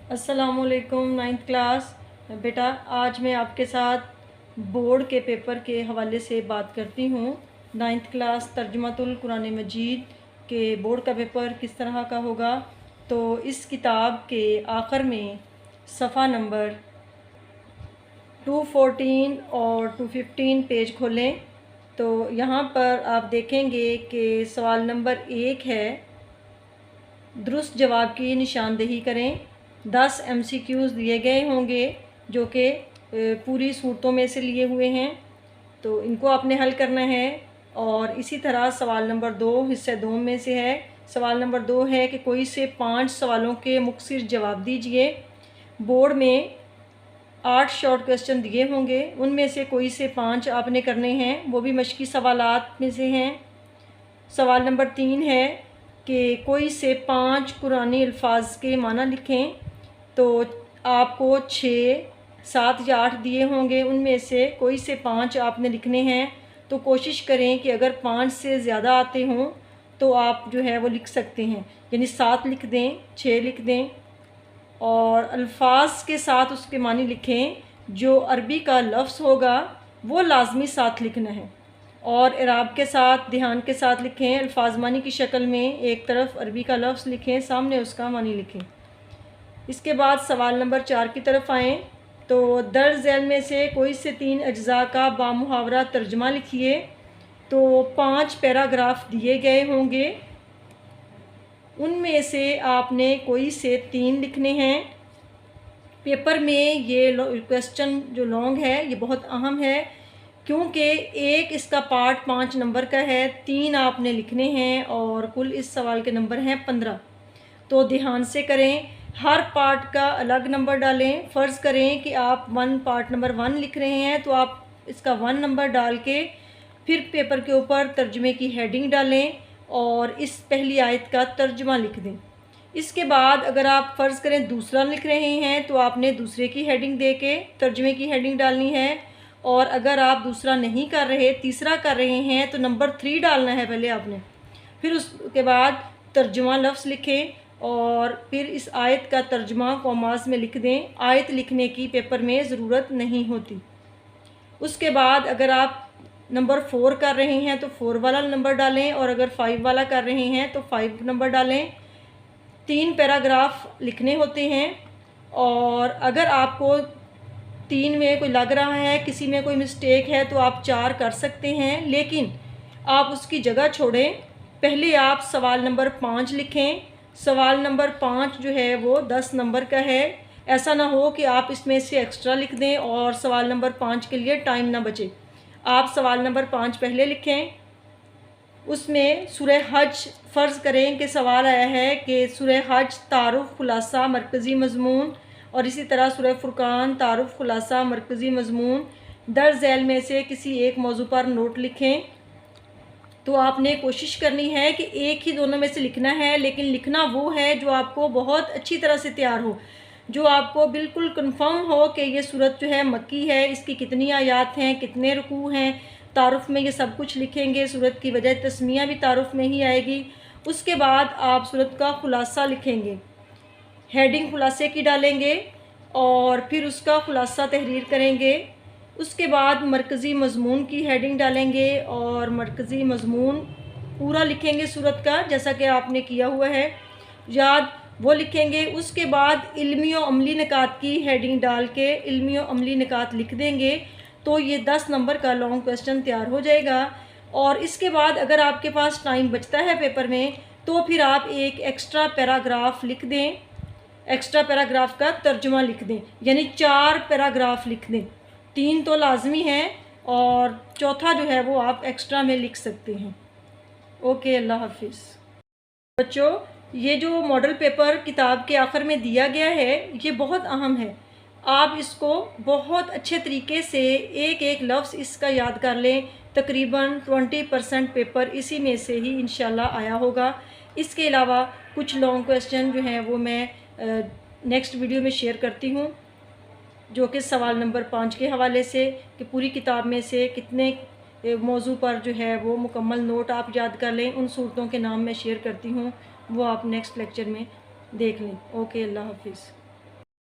अस्सलामुअलैकुम ninth class. बेटा, आज मैं आपके साथ बोर्ड के पेपर के हवाले से बात करती हूँ। नाइन्थ क्लास तर्जुमातुल कुरान मजीद के बोर्ड का पेपर किस तरह का होगा। तो इस किताब के आखिर में सफ़ा नंबर 214 और 215 पेज खोलें तो यहाँ पर आप देखेंगे कि सवाल नंबर 1 है, दुरुस्त जवाब की निशानदेही करें। 10 MCQs दिए गए होंगे जो कि पूरी सूरतों में से लिए हुए हैं, तो इनको आपने हल करना है। और इसी तरह सवाल नंबर 2 हिस्से 2 में से है। सवाल नंबर 2 है कि कोई से 5 सवालों के मुख्तसर जवाब दीजिए। बोर्ड में 8 शॉर्ट क्वेश्चन दिए होंगे, उनमें से कोई से 5 आपने करने हैं, वो भी मशकी सवालात में से हैं। सवाल नंबर 3 है कि कोई से 5 कुरानी अल्फाज के माना लिखें, तो आपको 6, 7 या 8 दिए होंगे, उनमें से कोई से 5 आपने लिखने हैं। तो कोशिश करें कि अगर 5 से ज़्यादा आते हों तो आप जो है वो लिख सकते हैं, यानी 7 लिख दें, 6 लिख दें और अल्फाज के साथ उसके मानी लिखें। जो अरबी का लफ्ज़ होगा वो लाजमी साथ लिखना है और इराब के साथ, ध्यान के साथ लिखें। अल्फाज मानी की शक्ल में एक तरफ अरबी का लफ्ज़ लिखें, सामने उसका मानी लिखें। इसके बाद सवाल नंबर 4 की तरफ आएँ तो दर्ज झैल में से कोई से 3 अज्जा का बामुहावरा तर्जमा लिखिए। तो 5 पैराग्राफ दिए गए होंगे, उनमें से आपने कोई से 3 लिखने हैं। पेपर में ये क्वेश्चन जो लॉन्ग है ये बहुत अहम है, क्योंकि एक इसका पार्ट 5 नंबर का है, 3 आपने लिखने हैं और कुल इस सवाल के नंबर हैं 15। तो ध्यान से करें, हर पार्ट का अलग नंबर डालें। फ़र्ज़ करें कि आप पार्ट नंबर 1 लिख रहे हैं तो आप इसका 1 नंबर डाल के फिर पेपर के ऊपर तर्जुमे की हेडिंग डालें और इस पहली आयत का तर्जुमा लिख दें। इसके बाद अगर आप फ़र्ज़ करें दूसरा लिख रहे हैं तो आपने दूसरे की हेडिंग दे के तर्जुमे की हेडिंग डालनी है। और अगर आप दूसरा नहीं कर रहे, तीसरा कर रहे हैं, तो नंबर 3 डालना है पहले आपने। फिर उसके बाद तर्जुमा लफ्ज़ लिखें और फिर इस आयत का तर्जुमा कॉमास में लिख दें। आयत लिखने की पेपर में ज़रूरत नहीं होती। उसके बाद अगर आप नंबर 4 कर रहे हैं तो 4 वाला नंबर डालें और अगर 5 वाला कर रहे हैं तो 5 नंबर डालें। 3 पैराग्राफ लिखने होते हैं और अगर आपको 3 में कोई लग रहा है, किसी में कोई मिस्टेक है, तो आप 4 कर सकते हैं, लेकिन आप उसकी जगह छोड़ें। पहले आप सवाल नंबर 5 लिखें। सवाल नंबर 5 जो है वो 10 नंबर का है। ऐसा ना हो कि आप इसमें से एक्स्ट्रा लिख दें और सवाल नंबर 5 के लिए टाइम ना बचे। आप सवाल नंबर 5 पहले लिखें। उसमें सूरह हज, फ़र्ज़ करें कि सवाल आया है कि सूरह हज तारुफ़ खुलासा मरकज़ी मज़मून, और इसी तरह सूरह फुरकान तारुफ़ खुलासा मरकज़ी मज़मून। दर्ज झैल में से किसी एक मौजू पर नोट लिखें। तो आपने कोशिश करनी है कि एक ही दोनों में से लिखना है, लेकिन लिखना वो है जो आपको बहुत अच्छी तरह से तैयार हो, जो आपको बिल्कुल कंफर्म हो कि ये सूरत जो है मक्की है, इसकी कितनी आयात हैं, कितने रुकू हैं। तारुफ़ में ये सब कुछ लिखेंगे, सूरत की वजह तस्मिया भी तारुफ़ में ही आएगी। उसके बाद आप सूरत का खुलासा लिखेंगे, हेडिंग खुलासे की डालेंगे और फिर उसका खुलासा तहरीर करेंगे। उसके बाद मरकज़ी मज़मून की हेडिंग डालेंगे और मरकज़ी मज़मून पूरा लिखेंगे सूरत का, जैसा कि आपने किया हुआ है याद, वो लिखेंगे। उसके बाद इल्मी और अमली निकात की हेडिंग डाल के इल्मी और अमली निकात लिख देंगे, तो ये 10 नंबर का लॉन्ग क्वेश्चन तैयार हो जाएगा। और इसके बाद अगर आपके पास टाइम बचता है पेपर में, तो फिर आप एक एक्स्ट्रा पैराग्राफ लिख दें, एक्स्ट्रा पैराग्राफ का तर्जुमा लिख दें, यानी 4 पैराग्राफ लिख दें। 3 तो लाजमी हैं और चौथा जो है वो आप एक्स्ट्रा में लिख सकते हैं। ओके, अल्लाह हाफिज़। बच्चों, ये जो मॉडल पेपर किताब के आखिर में दिया गया है ये बहुत अहम है। आप इसको बहुत अच्छे तरीके से एक एक लफ्ज़ इसका याद कर लें। तकरीबन 20% पेपर इसी में से ही इंशाल्लाह आया होगा। इसके अलावा कुछ लॉन्ग क्वेश्चन जो हैं वो मैं नेक्स्ट वीडियो में शेयर करती हूँ, जो कि सवाल नंबर 5 के हवाले से कि पूरी किताब में से कितने मौजू पर जो है वो मुकम्मल नोट आप याद कर लें। उन सूरतों के नाम मैं शेयर करती हूँ, वो आप नेक्स्ट लेक्चर में देख लें। ओके, अल्लाह हाफिज़।